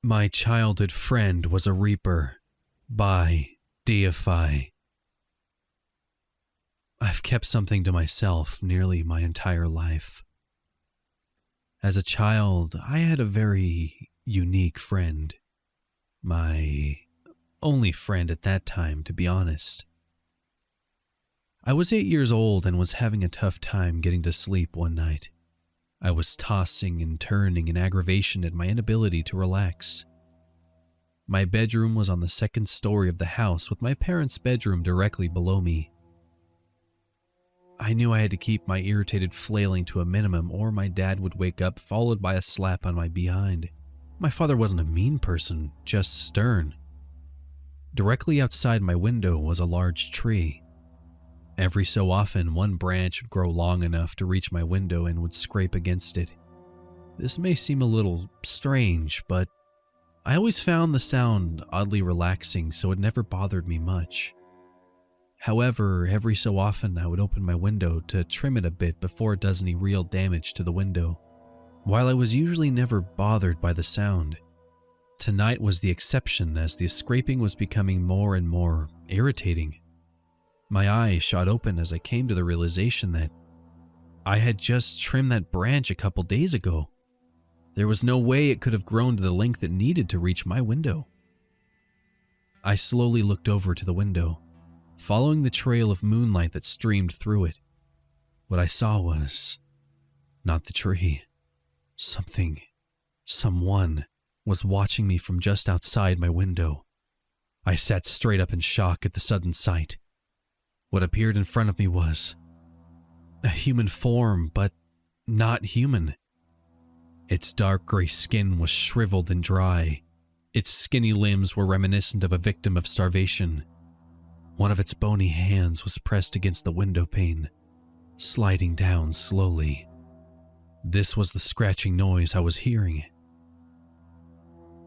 My Childhood Friend Was a Reaper by Deeify. I've kept something to myself nearly my entire life. As a child, I had a very unique friend. My only friend at that time, to be honest. I was 8 years old and was having a tough time getting to sleep one night. I was tossing and turning in aggravation at my inability to relax. My bedroom was on the second story of the house, with my parents' bedroom directly below me. I knew I had to keep my irritated flailing to a minimum, or my dad would wake up, followed by a slap on my behind. My father wasn't a mean person, just stern. Directly outside my window was a large tree. Every so often, one branch would grow long enough to reach my window and would scrape against it. This may seem a little strange, but I always found the sound oddly relaxing, so it never bothered me much. However, every so often I would open my window to trim it a bit before it does any real damage to the window. While I was usually never bothered by the sound, tonight was the exception, as the scraping was becoming more and more irritating. My eyes shot open as I came to the realization that I had just trimmed that branch a couple days ago. There was no way it could have grown to the length it needed to reach my window. I slowly looked over to the window, following the trail of moonlight that streamed through it. What I saw was not the tree. Someone was watching me from just outside my window. I sat straight up in shock at the sudden sight. What appeared in front of me was a human form, but not human. Its dark gray skin was shriveled and dry. Its skinny limbs were reminiscent of a victim of starvation. One of its bony hands was pressed against the window pane, sliding down slowly. This was the scratching noise I was hearing.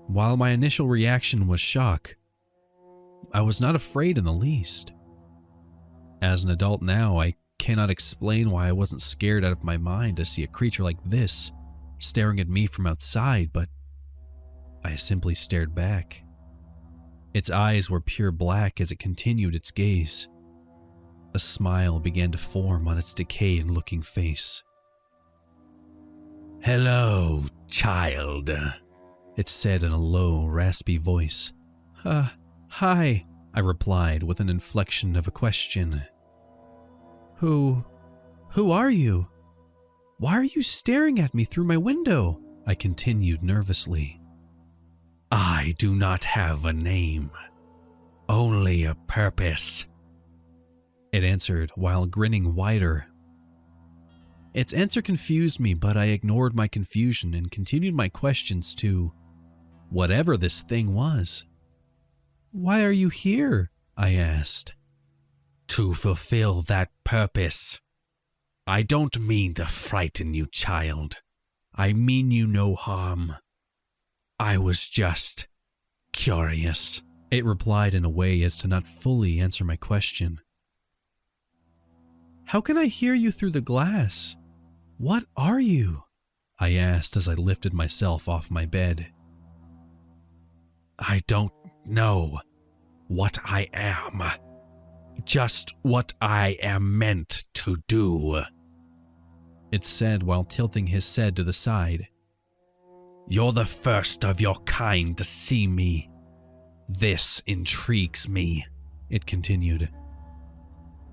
While my initial reaction was shock, I was not afraid in the least. As an adult now, I cannot explain why I wasn't scared out of my mind to see a creature like this staring at me from outside, but I simply stared back. Its eyes were pure black as it continued its gaze. A smile began to form on its decayed-looking face. "Hello, child," it said in a low, raspy voice. Hi," I replied with an inflection of a question. Who are you? Why are you staring at me through my window?" I continued nervously. "I do not have a name, only a purpose," it answered while grinning wider. Its answer confused me, but I ignored my confusion and continued my questions to whatever this thing was. "Why are you here?" I asked. "To fulfill that purpose. I don't mean to frighten you, child. I mean you no harm. I was just curious," it replied in a way as to not fully answer my question. "How can I hear you through the glass? What are you?" I asked as I lifted myself off my bed. "I don't know what I am. Just what I am meant to do," it said while tilting his head to the side. "You're the first of your kind to see me. This intrigues me," it continued.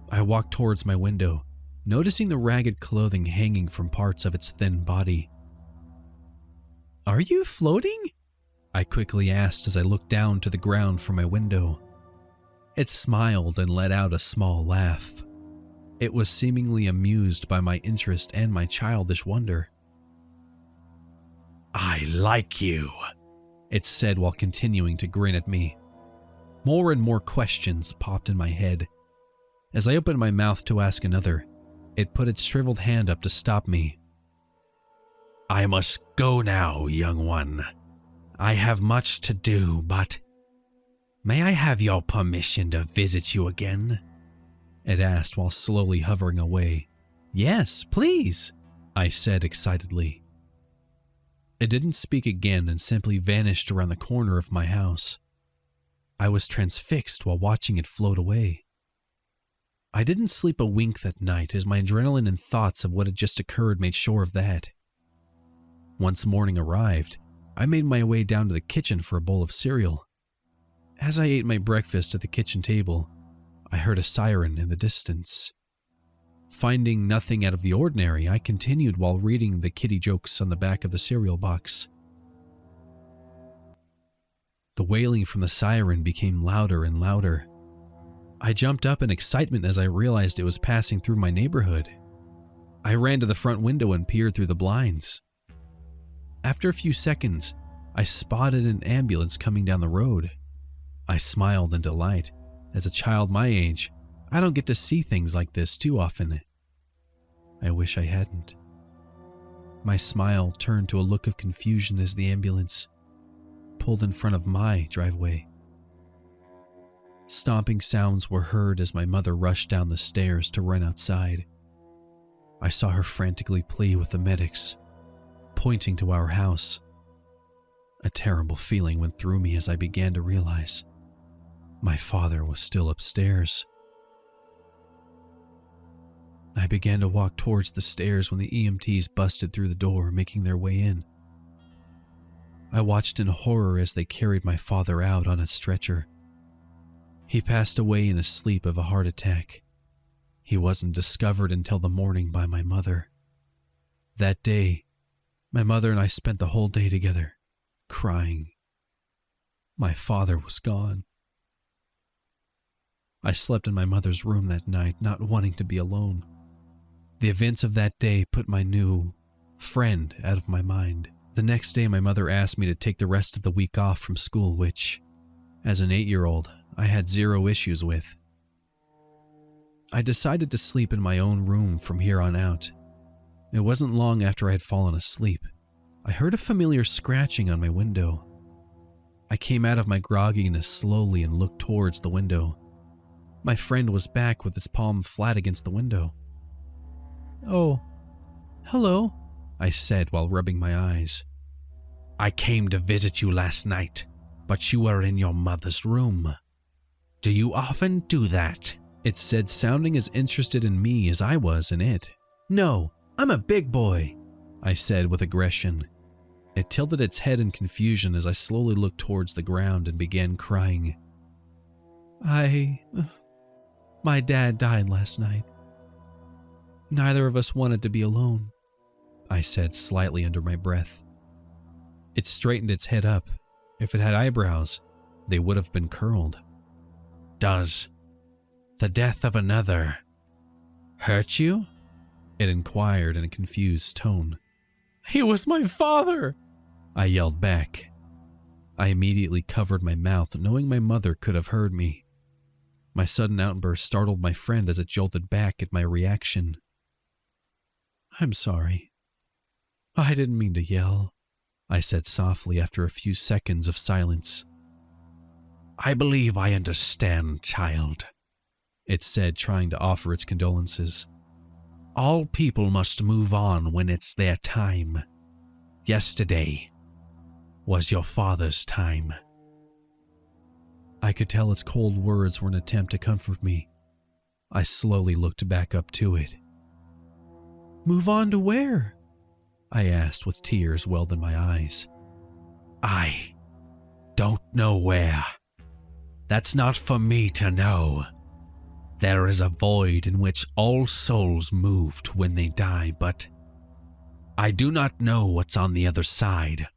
I walked towards my window, noticing the ragged clothing hanging from parts of its thin body. "Are you floating?" I quickly asked as I looked down to the ground from my window. It smiled and let out a small laugh. It was seemingly amused by my interest and my childish wonder. "I like you," it said while continuing to grin at me. More and more questions popped in my head. As I opened my mouth to ask another, it put its shriveled hand up to stop me. "I must go now, young one. I have much to do, but may I have your permission to visit you again?" it asked while slowly hovering away. "Yes, please," I said excitedly. It didn't speak again and simply vanished around the corner of my house. I was transfixed while watching it float away. I didn't sleep a wink that night as my adrenaline and thoughts of what had just occurred made sure of that. Once morning arrived, I made my way down to the kitchen for a bowl of cereal. As I ate my breakfast at the kitchen table, I heard a siren in the distance. Finding nothing out of the ordinary, I continued while reading the kitty jokes on the back of the cereal box. The wailing from the siren became louder and louder. I jumped up in excitement as I realized it was passing through my neighborhood. I ran to the front window and peered through the blinds. After a few seconds, I spotted an ambulance coming down the road. I smiled in delight. As a child my age, I don't get to see things like this too often. I wish I hadn't. My smile turned to a look of confusion as the ambulance pulled in front of my driveway. Stomping sounds were heard as my mother rushed down the stairs to run outside. I saw her frantically plead with the medics, pointing to our house. A terrible feeling went through me as I began to realize my father was still upstairs. I began to walk towards the stairs when the EMTs busted through the door, making their way in. I watched in horror as they carried my father out on a stretcher. He passed away in his sleep of a heart attack. He wasn't discovered until the morning by my mother. That day, my mother and I spent the whole day together, crying. My father was gone. I slept in my mother's room that night, not wanting to be alone. The events of that day put my new friend out of my mind. The next day, my mother asked me to take the rest of the week off from school, which, as an 8-year-old, I had zero issues with. I decided to sleep in my own room from here on out. It wasn't long after I had fallen asleep. I heard a familiar scratching on my window. I came out of my grogginess slowly and looked towards the window. My friend was back with his palm flat against the window. "Oh, hello," I said while rubbing my eyes. "I came to visit you last night, but you were in your mother's room. Do you often do that?" It said, sounding as interested in me as I was in it. "No, I'm a big boy," I said with aggression. It tilted its head in confusion as I slowly looked towards the ground and began crying. My dad died last night. Neither of us wanted to be alone," I said slightly under my breath. It straightened its head up. If it had eyebrows, they would have been curled. "Does the death of another hurt you?" it inquired in a confused tone. "He was my father!" I yelled back. I immediately covered my mouth, knowing my mother could have heard me. My sudden outburst startled my friend as it jolted back at my reaction. "I'm sorry. I didn't mean to yell," I said softly after a few seconds of silence. "I believe I understand, child," it said, trying to offer its condolences. "All people must move on when it's their time. Yesterday was your father's time." I could tell its cold words were an attempt to comfort me. I slowly looked back up to it. "Move on to where?" I asked with tears welled in my eyes. "I don't know where. That's not for me to know. There is a void in which all souls moved when they die, but I do not know what's on the other side,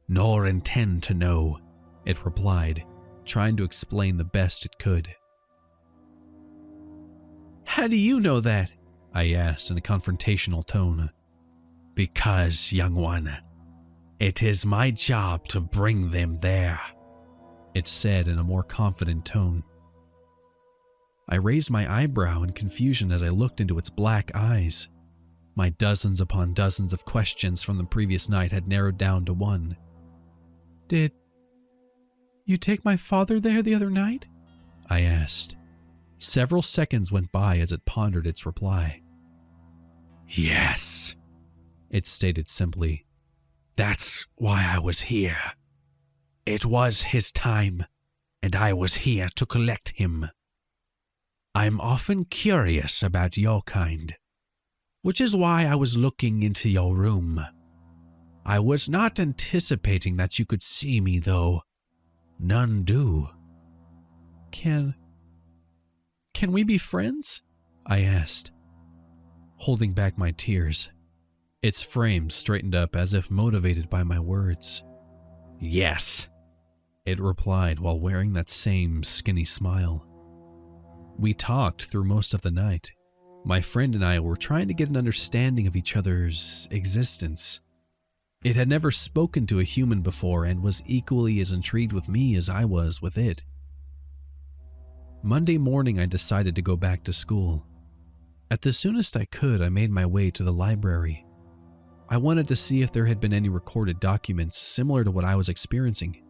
nor intend to know," it replied, trying to explain the best it could. "How do you know that?" I asked in a confrontational tone. "Because, young one, it is my job to bring them there," it said in a more confident tone. I raised my eyebrow in confusion as I looked into its black eyes. My dozens upon dozens of questions from the previous night had narrowed down to one. "Did you take my father there the other night?" I asked. Several seconds went by as it pondered its reply. "Yes," it stated simply. That's why I was here. It was his time, and I was here to collect him. I'm often curious about your kind, which is why I was looking into your room. I was not anticipating that you could see me, though. None do. Can we be friends? I asked, holding back my tears. Its frame straightened up as if motivated by my words. Yes, it replied while wearing that same skinny smile. We talked through most of the night. My friend and I were trying to get an understanding of each other's existence. It had never spoken to a human before and was equally as intrigued with me as I was with it. Monday morning, I decided to go back to school. At the soonest I could, I made my way to the library. I wanted to see if there had been any recorded documents similar to what I was experiencing.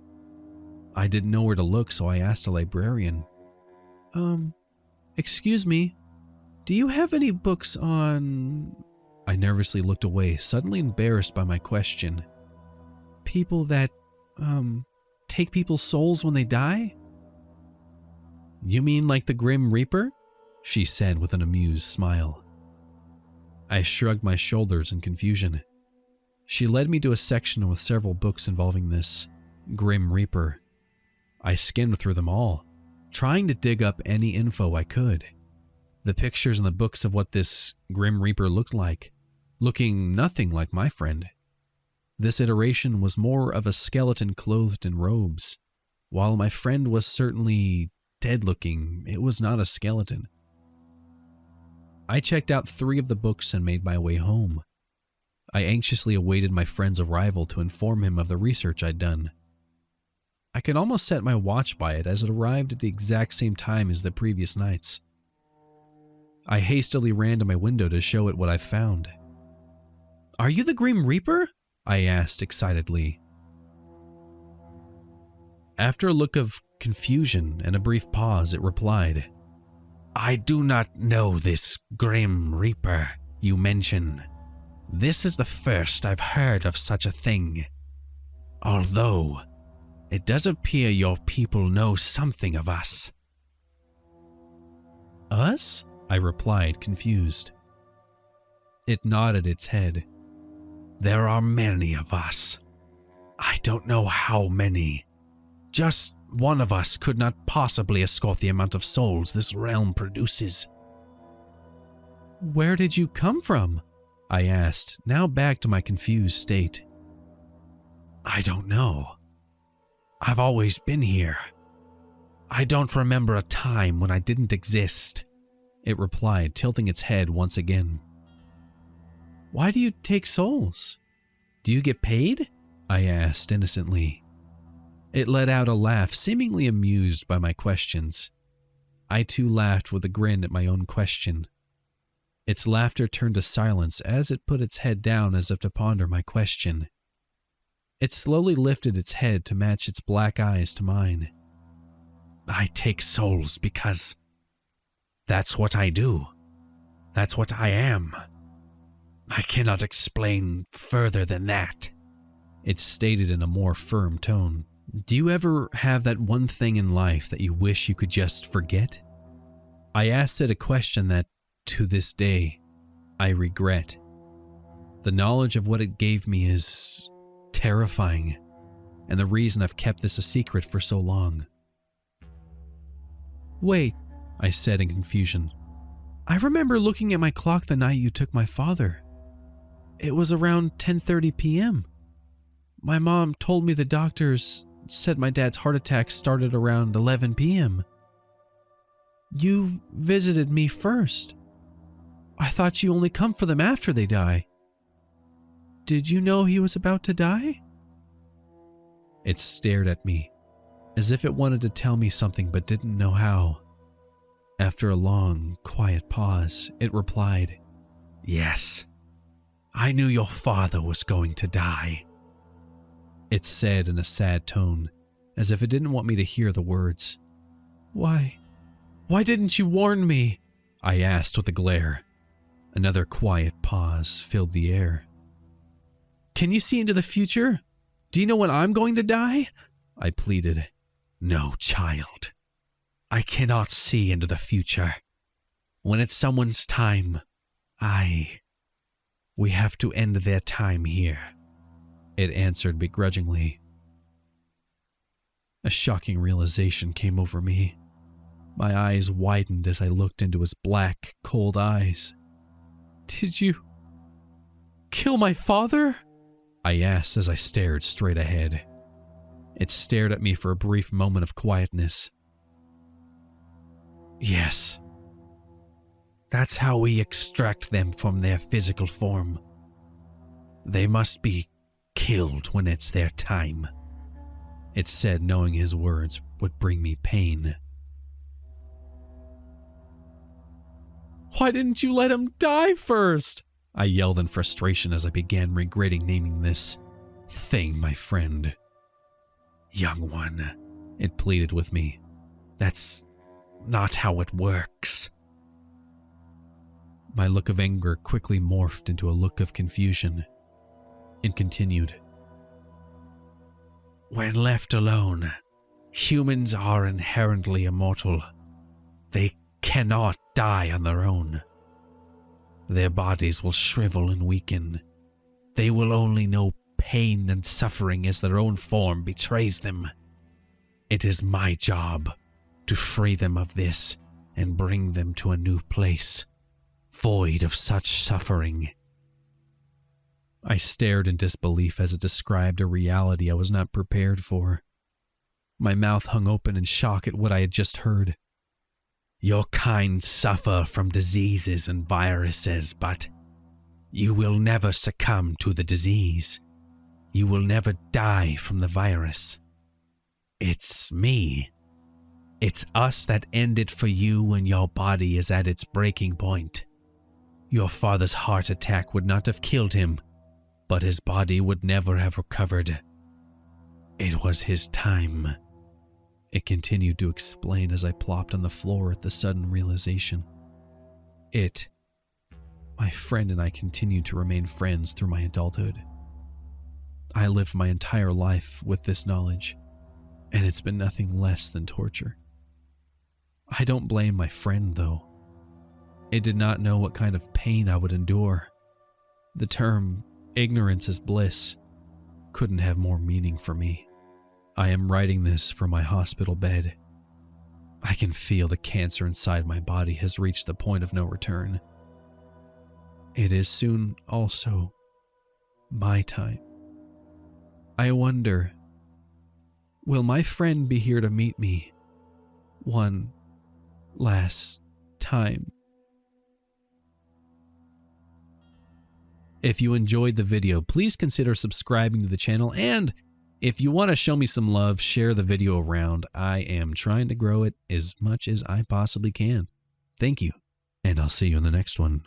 I didn't know where to look, so I asked a librarian, excuse me, do you have any books on... I nervously looked away, suddenly embarrassed by my question. People that, take people's souls when they die? You mean like the Grim Reaper? She said with an amused smile. I shrugged my shoulders in confusion. She led me to a section with several books involving this Grim Reaper. I skimmed through them all, trying to dig up any info I could. The pictures in the books of what this Grim Reaper looked like, looking nothing like my friend. This iteration was more of a skeleton clothed in robes. While my friend was certainly dead-looking, it was not a skeleton. I checked out 3 of the books and made my way home. I anxiously awaited my friend's arrival to inform him of the research I'd done. I could almost set my watch by it as it arrived at the exact same time as the previous nights. I hastily ran to my window to show it what I found. Are you the Grim Reaper? I asked excitedly. After a look of confusion and a brief pause, it replied, I do not know this Grim Reaper you mention. This is the first I've heard of such a thing. Although, it does appear your people know something of us. Us? I replied, confused. It nodded its head. There are many of us. I don't know how many. Just one of us could not possibly escort the amount of souls this realm produces. Where did you come from? I asked, now back to my confused state. I don't know. I've always been here. I don't remember a time when I didn't exist, it replied, tilting its head once again. Why do you take souls? Do you get paid? I asked innocently. It let out a laugh, seemingly amused by my questions. I too laughed with a grin at my own question. Its laughter turned to silence as it put its head down as if to ponder my question. It slowly lifted its head to match its black eyes to mine. I take souls because that's what I do. That's what I am. I cannot explain further than that, it stated in a more firm tone. Do you ever have that one thing in life that you wish you could just forget? I asked it a question that, to this day, I regret. The knowledge of what it gave me is terrifying, and the reason I've kept this a secret for so long. Wait, I said in confusion. I remember looking at my clock the night you took my father. It was around 10:30 p.m. My mom told me the doctors said my dad's heart attack started around 11 p.m. You visited me first. I thought you only come for them after they die. Did you know he was about to die? It stared at me, as if it wanted to tell me something but didn't know how. After a long, quiet pause, it replied, Yes, I knew your father was going to die. It said in a sad tone, as if it didn't want me to hear the words. Why didn't you warn me? I asked with a glare. Another quiet pause filled the air. Can you see into the future? Do you know when I'm going to die? I pleaded. No, child. I cannot see into the future. When it's someone's time, we have to end their time here, it answered begrudgingly. A shocking realization came over me. My eyes widened as I looked into his black, cold eyes. Did you kill my father? I asked as I stared straight ahead. It stared at me for a brief moment of quietness. Yes. That's how we extract them from their physical form. They must be killed when it's their time. It said, knowing his words would bring me pain. Why didn't you let him die first? I yelled in frustration as I began regretting naming this thing my friend. Young one, it pleaded with me. That's not how it works. My look of anger quickly morphed into a look of confusion. It continued. When left alone, humans are inherently immortal. They cannot die on their own. Their bodies will shrivel and weaken. They will only know pain and suffering as their own form betrays them. It is my job to free them of this and bring them to a new place, void of such suffering. I stared in disbelief as it described a reality I was not prepared for. My mouth hung open in shock at what I had just heard. Your kind suffer from diseases and viruses, but you will never succumb to the disease. You will never die from the virus. It's me. It's us that end it for you when your body is at its breaking point. Your father's heart attack would not have killed him, but his body would never have recovered. It was his time. It continued to explain as I plopped on the floor at the sudden realization. My friend and I continued to remain friends through my adulthood. I lived my entire life with this knowledge, and it's been nothing less than torture. I don't blame my friend, though. It did not know what kind of pain I would endure. The term, ignorance is bliss, couldn't have more meaning for me. I am writing this from my hospital bed. I can feel the cancer inside my body has reached the point of no return. It is soon also my time. I wonder, will my friend be here to meet me one last time? If you enjoyed the video, please consider subscribing to the channel, and if you want to show me some love, share the video around. I am trying to grow it as much as I possibly can. Thank you, and I'll see you in the next one.